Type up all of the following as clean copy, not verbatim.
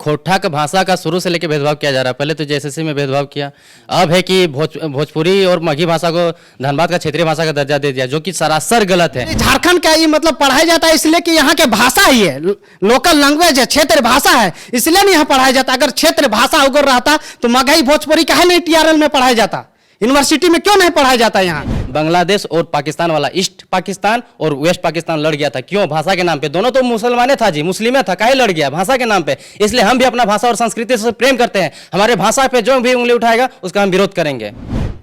खोटा का भाषा का शुरू से लेकर भेदभाव किया जा रहा है। पहले तो जेएसएससी में भेदभाव किया, अब है कि भोजपुरी और मगही भाषा को धनबाद का क्षेत्रीय भाषा का दर्जा दे दिया, जो कि सरासर गलत है। झारखंड का ये मतलब पढ़ाया जाता है इसलिए कि यहाँ के भाषा ही है, लोकल लैंग्वेज है, क्षेत्र भाषा है, इसलिए नहीं यहाँ पढ़ाया जाता। अगर क्षेत्र भाषा अगर रहता तो मगही भोजपुरी काहे नहीं टीआरएल में पढ़ाया जाता, यूनिवर्सिटी में क्यों नहीं पढ़ाया जाता। यहाँ बांग्लादेश और पाकिस्तान वाला ईस्ट पाकिस्तान और वेस्ट पाकिस्तान लड़ गया था, क्यों? भाषा के नाम पे। दोनों तो मुसलमाने था जी, मुस्लिम था, काहे लड़ गया? भाषा के नाम पे। इसलिए हम भी अपना भाषा और संस्कृति से प्रेम करते हैं। हमारे भाषा पे जो भी उंगली उठाएगा उसका हम विरोध करेंगे।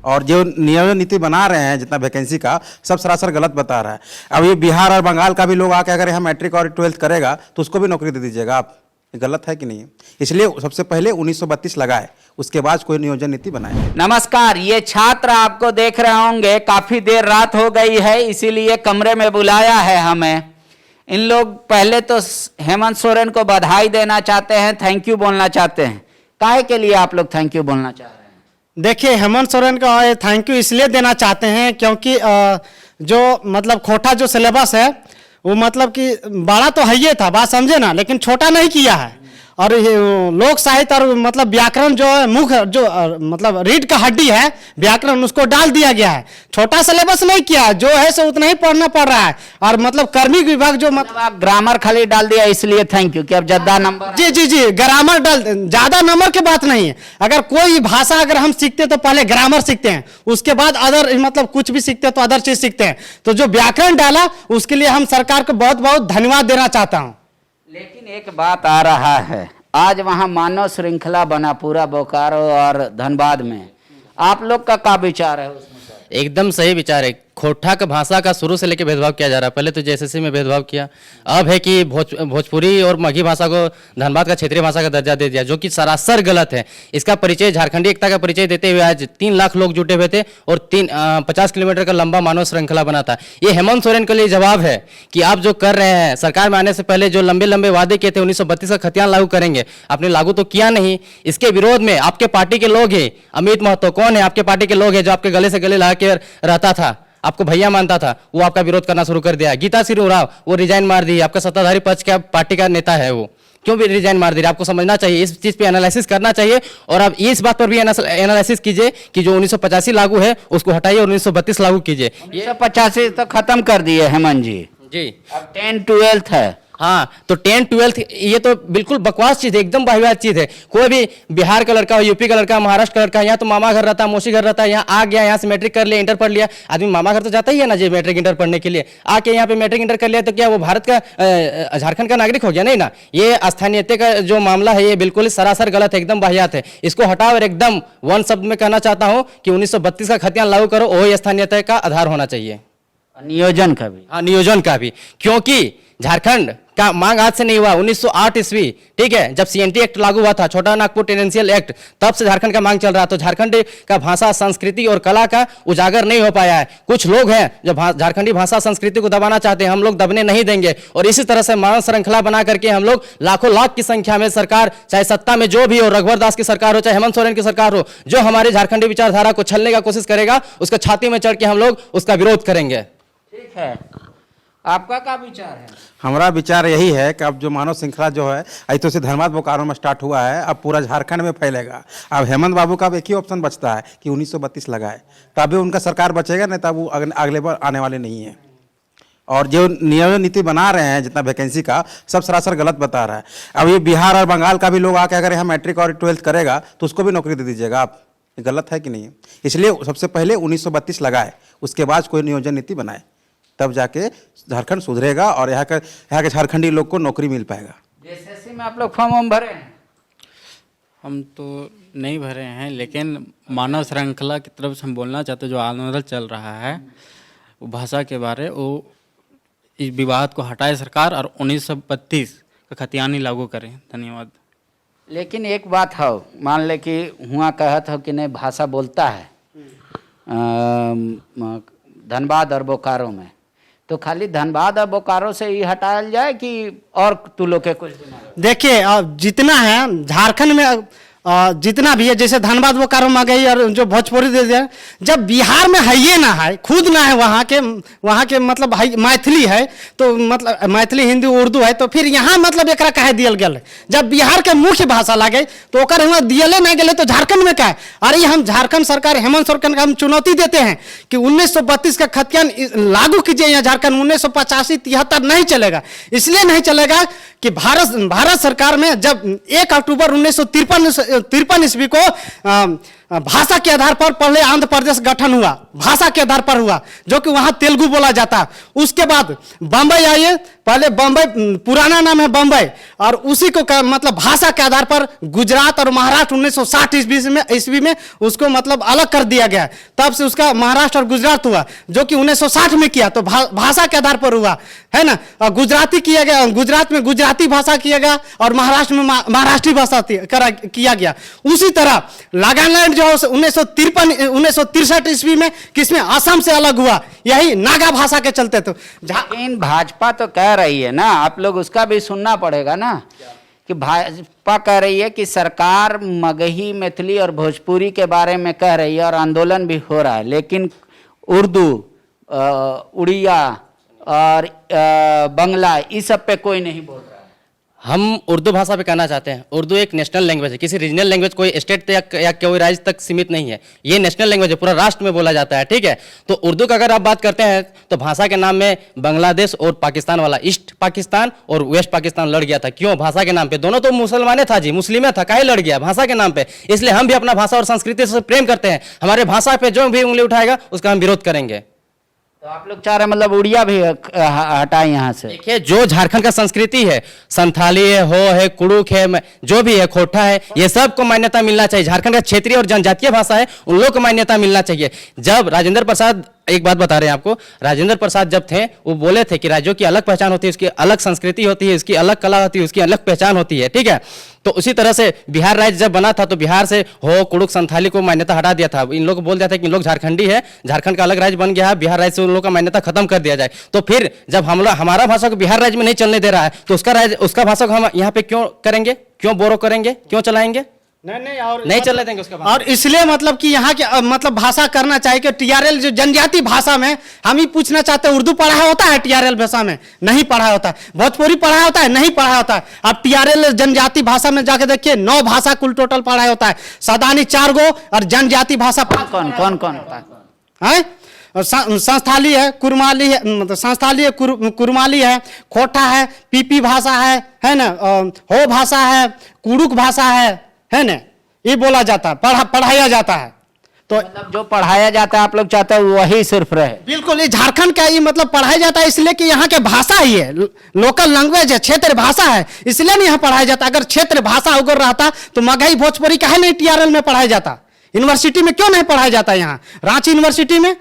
और जो नियोजन नीति बना रहे हैं जितना वैकेंसी का, सब सरासर गलत बता रहा है। अब ये बिहार और बंगाल का भी लोग आके अगर यहाँ मैट्रिक और 12th करेगा तो उसको भी नौकरी दे दीजिएगा आप, ये गलत है कि नहीं? इसलिए सबसे पहले 1932 लगाए, उसके बाद कोई नियोजन नीति बनाए। नमस्कार, ये छात्र आपको देख रहे होंगे, काफी देर रात हो गई है इसीलिए कमरे में बुलाया है हमें। इन लोग पहले तो हेमंत सोरेन को बधाई देना चाहते हैं, थैंक यू बोलना चाहते हैं। काहे के लिए आप लोग थैंक यू बोलना चाह रहे हैं? देखिए, हेमंत सोरेन को थैंक यू इसलिए देना चाहते हैं क्योंकि जो मतलब खोटा जो सिलेबस है वो मतलब कि बड़ा तो है ही था, बात समझे ना, लेकिन छोटा नहीं किया है। और लोक साहित्य और मतलब व्याकरण जो है मुख्य जो मतलब रीढ़ का हड्डी है व्याकरण, उसको डाल दिया गया है। छोटा सिलेबस नहीं किया, जो है सो उतना ही पढ़ना पड़ रहा है। और मतलब कार्मिक विभाग जो मतलब आप ग्रामर खाली डाल दिया इसलिए थैंक यू कि अब ज्यादा नंबर। जी, ग्रामर डाल, ज्यादा नंबर की बात नहीं है। अगर कोई भाषा अगर हम सीखते तो पहले ग्रामर सीखते हैं, उसके बाद अदर मतलब कुछ भी सीखते हैं तो अदर चीज सीखते हैं। तो जो व्याकरण डाला उसके लिए हम सरकार को बहुत बहुत धन्यवाद देना चाहता हूँ। लेकिन एक बात आ रहा है, आज वहां मानव श्रृंखला बना पूरा बोकारो और धनबाद में, आप लोग का क्या विचार है उसमें? एकदम सही विचार है। खोटा का भाषा का शुरू से लेकर भेदभाव किया जा रहा है। पहले तो जेएसएससी में भेदभाव किया, अब है कि भोजपुरी और मगही भाषा को धनबाद का क्षेत्रीय भाषा का दर्जा दे दिया, जो कि सरासर गलत है। इसका परिचय झारखंडी एकता का परिचय देते हुए आज 3 लाख लोग जुटे हुए थे और 50 किलोमीटर का लंबा मानव श्रृंखला बना था। ये हेमंत सोरेन के लिए जवाब है कि आप जो कर रहे हैं, सरकार में आने से पहले जो लंबे लंबे वादे किए थे 1932 का खतियान लागू करेंगे, आपने लागू तो किया नहीं। इसके विरोध में आपके पार्टी के लोग हैं, अमित महतो कौन है आपके पार्टी के लोग हैं, जो आपके गले से गले लगा के रहता था, आपको भैया मानता था, वो आपका विरोध करना शुरू कर दिया। गीता सिंह उरांव वो रिजाइन मार दी, आपका सत्ताधारी पक्ष का पार्टी का नेता है, वो क्यों भी रिजाइन मार दी? आपको समझना चाहिए, इस चीज पे एनालिसिस करना चाहिए। और अब इस बात पर भी एनालिसिस कीजिए कि जो 1985 लागू है उसको हटाइए और 1932 लागू कीजिए। 1985 तो खत्म कर दिए हेमंत जी, अब 10th 12th है। हाँ, तो 10th 12th ये तो बिल्कुल बकवास चीज है, एकदम वाहियात चीज है। कोई भी बिहार का लड़का, यूपी का लड़का, महाराष्ट्र का लड़का, यहाँ तो मामा घर रहता है, मौसी घर रहता है, यहाँ आ गया, यहाँ से मैट्रिक कर लिया, इंटर पढ़ लिया। आदमी मामा घर तो जाता ही है ना जी मैट्रिक इंटर पढ़ने के लिए, आके यहाँ पे मैट्रिक इंटर कर लिया तो क्या वो भारत का झारखंड का नागरिक हो गया? नहीं ना। ये स्थानीयता का जो मामला है ये बिल्कुल सरासर गलत है, एकदम वाहियात है। इसको हटाओ और एकदम वन शब्द में कहना चाहता हूँ कि 1932 का खतियान लागू करो, वही स्थानीयता का आधार होना चाहिए। नियोजन का भी, हाँ, नियोजन का भी, क्योंकि झारखंड का मांग आज से नहीं हुआ। 1908 ईस्वी, ठीक है, जब सीएनटी एक्ट लागू हुआ था, छोटा नागपुर टेनेंशियल एक्ट, तब से झारखंड का मांग चल रहा। तो झारखंड का भाषा, संस्कृति और कला का उजागर नहीं हो पाया है। कुछ लोग हैं जो झारखंडी भाषा संस्कृति को दबाना चाहते हैं, हम लोग दबने नहीं देंगे। और इसी तरह से मानव श्रृंखला बना करके हम लोग लाखों लाख की संख्या में सरकार, चाहे सत्ता में जो भी हो, रघुवर दास की सरकार हो चाहे हेमंत सोरेन की सरकार हो, जो हमारे झारखंडी विचारधारा को छलने का कोशिश करेगा उसका छाती में चढ़ के हम लोग उसका विरोध करेंगे। ठीक है, आपका क्या विचार है? हमारा विचार यही है कि अब जो मानव श्रृंखला जो है ऐसे से धनबाद बोकारो में स्टार्ट हुआ है, अब पूरा झारखंड में फैलेगा। अब हेमंत बाबू का अब एक ही ऑप्शन बचता है कि 1932 लगाए, तभी उनका सरकार बचेगा, नहीं तब वो अगले बार आने वाले नहीं है। और जो नियोजन नीति बना रहे हैं जितना वैकेंसी का, सब सरासर गलत बता रहा है। अब ये बिहार और बंगाल का भी लोग आके अगर यहाँ मैट्रिक और 12th करेगा तो उसको भी नौकरी दे दीजिएगा आप, ये गलत है कि नहीं? इसलिए सबसे पहले 1932 लगाए, उसके बाद कोई नियोजन नीति बनाए, तब जाके झारखंड सुधरेगा और यहाँ के झारखंडी लोग को नौकरी मिल पाएगा। जेएसएससी में आप लोग फॉर्म भरे हैं? हम तो नहीं भरे हैं, लेकिन मानव श्रृंखला की तरफ से हम बोलना चाहते हैं, जो आंदोलन चल रहा है वो भाषा के बारे, वो इस विवाद को हटाए सरकार और 1932 का खतियानी लागू करें। धन्यवाद। लेकिन एक बात है, मान ले कि हुआ कहत हो कि नहीं भाषा बोलता है धनबाद और बोकारो में, तो खाली धनबाद और बोकारो से ही हटाया जाए कि और तू लोग के कुछ? देखिए, अब जितना है झारखंड में जितना भी है, जैसे धनबाद बोकारो मगही और जो भोजपुरी दे दिया, जब बिहार में है ये ना है, खुद ना है वहाँ के मतलब मैथिली है, तो मतलब मैथिली हिंदी उर्दू है, तो फिर यहाँ मतलब एकरा कहे दियल गया। जब बिहार के मुख्य भाषा लगे तो ओकर यहाँ दियले नहीं गए, तो झारखंड में क्या है? अरे हम झारखंड सरकार हेमंत सोरेन का हम चुनौती देते हैं कि 1932 का खतियान लागू कीजिए यहाँ झारखंड। 1985-73 नहीं चलेगा, इसलिए नहीं चलेगा कि भारत सरकार में जब 1 अक्टूबर 1953 ईस्वी को भाषा के आधार पर पहले आंध्र प्रदेश गठन हुआ, भाषा के आधार पर हुआ, जो कि वहां तेलुगु बोला जाता है। उसके बाद बंबई आइए, पहले बंबई पुराना नाम है बंबई, और उसी को मतलब भाषा के आधार पर गुजरात और महाराष्ट्र 1960 ईस्वी में उसको मतलब अलग कर दिया गया। तब से उसका महाराष्ट्र और गुजरात हुआ, जो कि 1960 में किया, तो भाषा के आधार पर हुआ, है ना। और गुजराती किया गया, गुजरात में गुजराती भाषा किया गया, और महाराष्ट्र में महाराष्ट्री भाषा किया गया। उसी तरह नागालैंड जो 1963 ईस्वी में किसमें असम से अलग हुआ, यही नागा भाषा के चलते। तो लेकिन भाजपा तो कह रही है ना, आप लोग उसका भी सुनना पड़ेगा ना, कि भाजपा कह रही है कि सरकार मगही, मैथिली और भोजपुरी के बारे में कह रही है और आंदोलन भी हो रहा है, लेकिन उर्दू, उड़िया और बंगला इस सब पे कोई नहीं बोल रहा है। हम उर्दू भाषा पे कहना चाहते हैं, उर्दू एक नेशनल लैंग्वेज है, किसी रीजनल लैंग्वेज कोई स्टेट तक या कोई राज्य तक सीमित नहीं है। ये नेशनल लैंग्वेज है, पूरा राष्ट्र में बोला जाता है, ठीक है। तो उर्दू का अगर आप बात करते हैं तो भाषा के नाम में बांग्लादेश और पाकिस्तान वाला, ईस्ट पाकिस्तान और वेस्ट पाकिस्तान लड़ गया था। क्यों? भाषा के नाम पे। दोनों तो मुसलमाने था जी, मुस्लिम था, काहे लड़ गया? भाषा के नाम पे। इसलिए हम भी अपना भाषा और संस्कृति से प्रेम करते हैं। हमारे भाषा पे जो भी उंगली उठाएगा उसका हम विरोध करेंगे। तो आप लोग चाह रहे मतलब उड़िया भी हटाए यहाँ से? देखिए, जो झारखंड का संस्कृति है, संथाली है, हो है, कुड़ुक है, जो भी है, खोटा है, ये सब को मान्यता मिलना चाहिए। झारखंड का क्षेत्रीय और जनजातीय भाषा है, उन लोग को मान्यता मिलना चाहिए। जब राजेंद्र प्रसाद, एक बात बता रहे हैं आपको, राजेंद्र प्रसाद जब थे वो बोले थे कि राज्यों की अलग पहचान होती है, उसकी अलग संस्कृति होती है, उसकी अलग कला होती है, उसकी अलग पहचान होती है, ठीक है। तो उसी तरह से बिहार राज्य जब बना था तो बिहार से हो, कुड़ुक, संथाली को मान्यता हटा दिया था। इन लोग को बोल दिया था कि इन लोग झारखंडी है, झारखंड का अलग राज्य बन गया है, बिहार राज्य से उन लोग का मान्यता खत्म कर दिया जाए। तो फिर जब हम लोग हमारा भाषा को बिहार राज्य में नहीं चलने दे रहा है तो उसका भाषा को हम यहाँ पे क्यों करेंगे, क्यों बोरो करेंगे, क्यों चलाएंगे? नहीं और नहीं चलने देंगे उसका। और इसलिए मतलब कि यहाँ के मतलब भाषा करना चाहिए कि टीआरएल जो जनजाति भाषा में, हम ही पूछना चाहते हैं, उर्दू पढ़ा होता है टीआरएल भाषा में? नहीं पढ़ा होता है। भोजपुरी पढ़ा होता है? नहीं पढ़ा होता है। अब टीआरएल जनजाति भाषा में जाके देखिए, 9 भाषा कुल टोटल पढ़ा होता है, सदानी 4 गो और जनजाति भाषा कौन है। संस्थाली है, कुरमाली है, मतलब संस्थाली है, कुरमाली है, खोटा है, पीपी भाषा है ना, हो भाषा है, कुड़ुक भाषा है ना, ये बोला जाता है, पढ़ाया जाता है। तो मतलब जो पढ़ाया जाता है आप लोग चाहते हो वही सिर्फ रहे? बिल्कुल, ये झारखंड का ये मतलब पढ़ाया जाता है इसलिए कि यहाँ के भाषा ही है, लोकल लैंग्वेज है, क्षेत्र भाषा है, इसलिए नहीं यहाँ पढ़ाया जाता। अगर क्षेत्र भाषा अगर रहता तो मगही भोजपुरी काहे नहीं टीआरएल में पढ़ाया जाता? यूनिवर्सिटी में क्यों नहीं पढ़ाया जाता? यहाँ रांची यूनिवर्सिटी में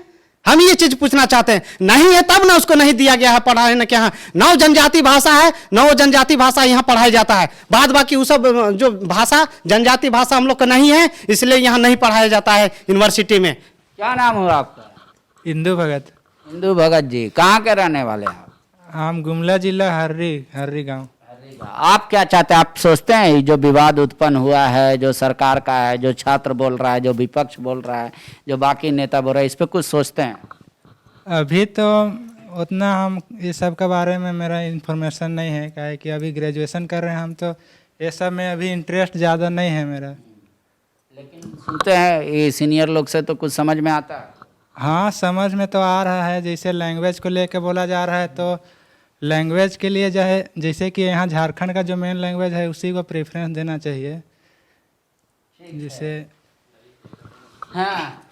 हम ये चीज पूछना चाहते हैं। नहीं है तब ना उसको नहीं दिया गया है पढ़ाने के। यहाँ 9 जनजाति भाषा है, 9 जनजाति भाषा यहाँ पढ़ाया जाता है। बाद बाकी वो सब जो भाषा जनजाति भाषा हम लोग का नहीं है, इसलिए यहाँ नहीं पढ़ाया जाता है यूनिवर्सिटी में। क्या नाम हुआ आपका? इंदू भगत। इंदू भगत जी, कहाँ के रहने वाले हैं आप? हम गुमला जिला हर्री गांव। आप क्या चाहते हैं? आप सोचते हैं ये जो विवाद उत्पन्न हुआ है, जो सरकार का है, जो छात्र बोल रहा है, जो विपक्ष बोल रहा है, जो बाकी नेता बोल रहा है, इस पे कुछ सोचते हैं? अभी तो उतना हम इस सब के बारे में मेरा इन्फॉर्मेशन नहीं है, क्या है कि अभी ग्रेजुएशन कर रहे हैं हम, तो ये सब में अभी इंटरेस्ट ज़्यादा नहीं है मेरा। लेकिन सुनते हैं ये सीनियर लोग से तो कुछ समझ में आता है? हाँ, समझ में तो आ रहा है। जैसे लैंग्वेज को लेकर बोला जा रहा है, तो लैंग्वेज के लिए जैसे कि यहाँ झारखंड का जो मेन लैंग्वेज है उसी को प्रेफरेंस देना चाहिए। जैसे हाँ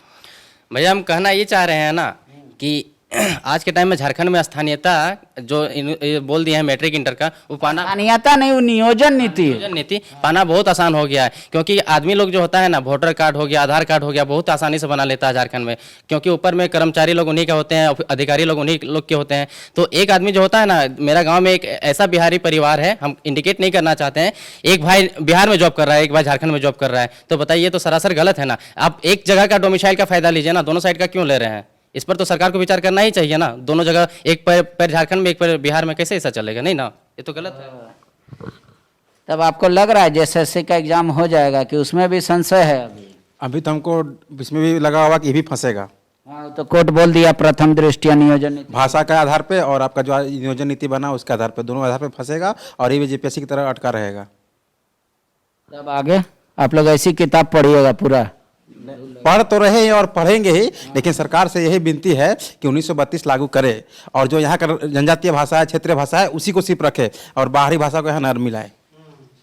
भैया, हम कहना ये चाह रहे हैं ना कि आज के टाइम में झारखंड में स्थानीयता जो ये बोल दिया है मैट्रिक इंटर का, वो पाना स्थानीयता नहीं, वो नियोजन नीति है। नियोजन नीति पाना बहुत आसान हो गया है। क्योंकि आदमी लोग जो होता है ना, वोटर कार्ड हो गया, आधार कार्ड हो गया, बहुत आसानी से बना लेता है झारखंड में। क्योंकि ऊपर में कर्मचारी लोग उन्हीं के होते हैं, अधिकारी लोग उन्हीं लोग के होते हैं। तो एक आदमी जो होता है ना, मेरा गाँव में एक ऐसा बिहारी परिवार है, हम इंडिकेट नहीं करना चाहते हैं, एक भाई बिहार में जॉब कर रहा है, एक भाई झारखंड में जॉब कर रहा है। तो बताइए, तो सरासर गलत है ना। आप एक जगह का डोमिसाइल का फायदा लीजिए ना, दोनों साइड का क्यों ले रहे हैं? इस पर तो सरकार को विचार करना ही चाहिए ना। दोनों जगह, एक पैर झारखंड में, एक पैर बिहार में, कैसे ऐसा चलेगा? नहीं ना, ये तो गलत है। तब आपको लग रहा है जेएसएससी का एग्जाम हो जाएगा कि उसमें भी संशय है अभी? अभी तो हमको इसमें भी लगा हुआ कि ये भी फंसेगा, हाँ, तो कोर्ट बोल दिया प्रथम दृष्टया नियोजन नीति। भाषा के आधार पे और आपका जो नियोजन नीति बना उसके आधार पे, दोनों आधार पे फंसेगा और ये भी जेपीएससी की तरह अटका रहेगा। तब आगे आप लोग ऐसी किताब पढ़िएगा पूरा? पढ़ तो रहे हैं और पढ़ेंगे ही, लेकिन सरकार से यही विनती है कि 1932 लागू करे और जो यहाँ का जनजातीय भाषा है, क्षेत्रीय भाषा है, उसी को सिर्फ रखे और बाहरी भाषा को यहाँ न मिलाए।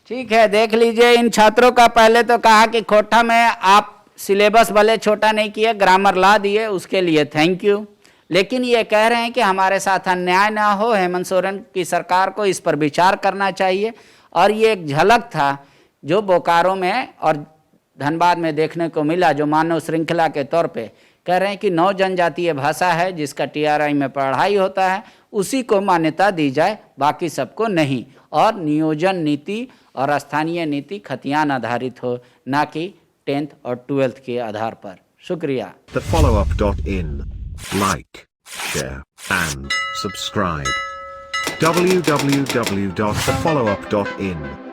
ठीक है, देख लीजिए इन छात्रों का। पहले तो कहा कि खोटा में आप सिलेबस भले छोटा नहीं किए, ग्रामर ला दिए, उसके लिए थैंक यू, लेकिन ये कह रहे हैं कि हमारे साथ अन्याय ना हो, हेमंत सोरेन की सरकार को इस पर विचार करना चाहिए। और ये एक झलक था जो बोकारो में और धनबाद में देखने को मिला, जो मानव श्रृंखला के तौर पे कह रहे हैं कि 9 जनजातीय भाषा है जिसका टीआरआई में पढ़ाई होता है, उसी को मान्यता दी जाए, बाकी सबको नहीं। और नियोजन नीति और स्थानीय नीति खतियान आधारित हो, ना कि 10th और 12th के आधार पर। शुक्रिया। TheFollowUp.in. Like, share, and subscribe. www.thefollowup.in